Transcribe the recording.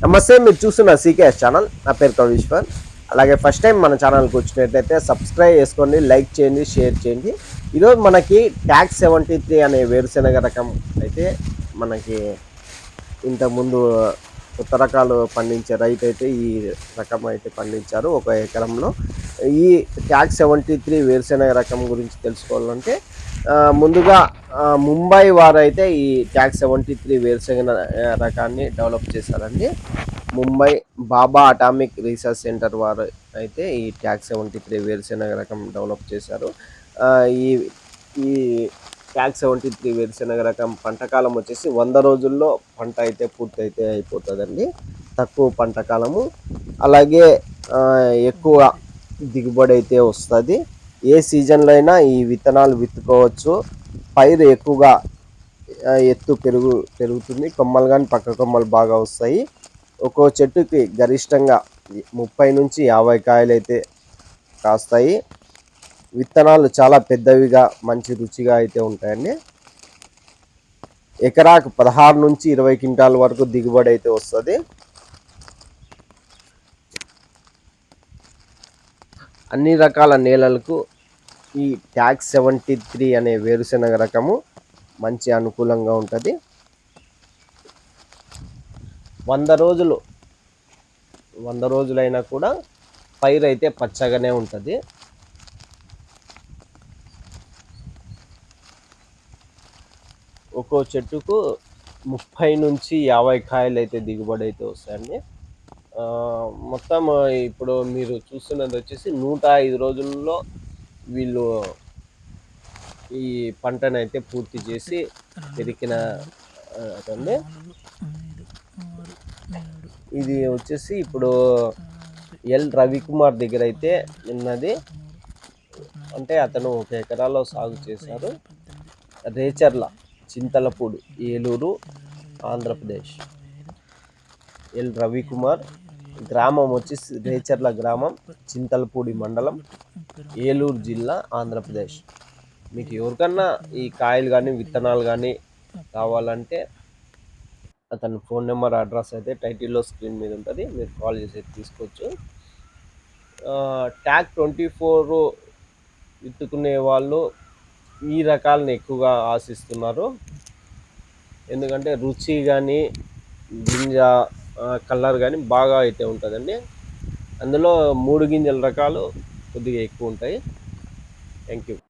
నమస్తే, మీరు చూస్తున్న సీకేఎస్ ఛానల్. నా పేరు కవిశ్వర్. అలాగే ఫస్ట్ టైం మన ఛానల్కి వచ్చినట్టయితే సబ్స్క్రైబ్ చేసుకోండి, లైక్ చేయండి, షేర్ చేయండి. ఈరోజు మనకి ట్యాగ్ 73 అనే వేరుశెనగ రకం అయితే మనకి ఇంతకుముందు కొత్త రకాలు పండించే రైతు అయితే ఈ రకం అయితే పండించారు 1 ఎకరంలో. ఈ ట్యాగ్ 73 వేరుశెనగ రకం గురించి తెలుసుకోవాలంటే ముందుగా ముంబై వారు అయితే ఈ ట్యాగ్ 73 వేరుశెనగ రకాన్ని డెవలప్ చేశారండి. ముంబై బాబా అటామిక్ రీసెర్చ్ సెంటర్ వారు అయితే ఈ ట్యాగ్ 73 వేరుశెనగ రకం డెవలప్ చేశారు. ఈ ఈ ట్యాగ్ 73 వేరుశెనగ రకం పంట కాలం వచ్చేసి 100 రోజుల్లో పంట అయితే పూర్తయితే అయిపోతుందండి. తక్కువ పంట కాలము, అలాగే ఎక్కువ దిగుబడి అయితే వస్తుంది. ఏ సీజన్లో అయినా ఈ విత్తనాలు విత్తుకోవచ్చు. పైరు ఎక్కువగా ఎత్తు పెరుగుతుంది. కొమ్మలు కానీ పక్క కొమ్మలు బాగా వస్తాయి. ఒక్కో చెట్టుకి గరిష్టంగా 30 నుంచి 50 కాయలు అయితే కాస్తాయి. విత్తనాలు చాలా పెద్దవిగా మంచి రుచిగా అయితే ఉంటాయండి. ఎకరాకు 16 నుంచి 20 క్వింటాల వరకు దిగుబడి అయితే వస్తుంది. అన్ని రకాల నేలలకు ఈ ట్యాగ్ 73 అనే వేరుశెనగ రకము మంచి అనుకూలంగా ఉంటుంది. 100 రోజులైనా కూడా పైరు అయితే పచ్చగానే ఉంటుంది. ఒక్కో చెట్టుకు 30 నుంచి 50 కాయలు అయితే దిగుబడి అయితే వస్తాయండి. మొత్తం ఇప్పుడు మీరు చూస్తున్నది వచ్చేసి 105 రోజుల్లో వీళ్ళు ఈ పంటను అయితే పూర్తి చేసి పెరిగిన అదండి. ఇది వచ్చేసి ఇప్పుడు ఎల్ రవికుమార్ దగ్గర అయితే ఉన్నది. అంటే అతను 1 ఎకరాలో సాగు చేశారు. రేచర్ల, చింతలపూడి, ఏలూరు, ఆంధ్రప్రదేశ్. ఎల్ రవికుమార్, గ్రామం వచ్చేసి రేచర్ల గ్రామం, చింతలపూడి మండలం, ఏలూరు జిల్లా, ఆంధ్రప్రదేశ్. మీకు ఎవరికన్నా ఈ కాయలు కానీ విత్తనాలు కానీ కావాలంటే అతని ఫోన్ నెంబర్, అడ్రస్ అయితే టైటిల్లో స్క్రీన్ మీద ఉంటుంది. మీరు కాల్ చేసి తీసుకోవచ్చు. ట్యాగ్ 24 విత్తుకునే వాళ్ళు ఈ రకాలను ఎక్కువగా ఆశిస్తున్నారు. ఎందుకంటే రుచి కానీ గింజ కలర్ కానీ బాగా అయితే ఉంటుందండి. అందులో 3 గింజల రకాలు కొద్దిగా ఎక్కువ ఉంటాయి. Thank you.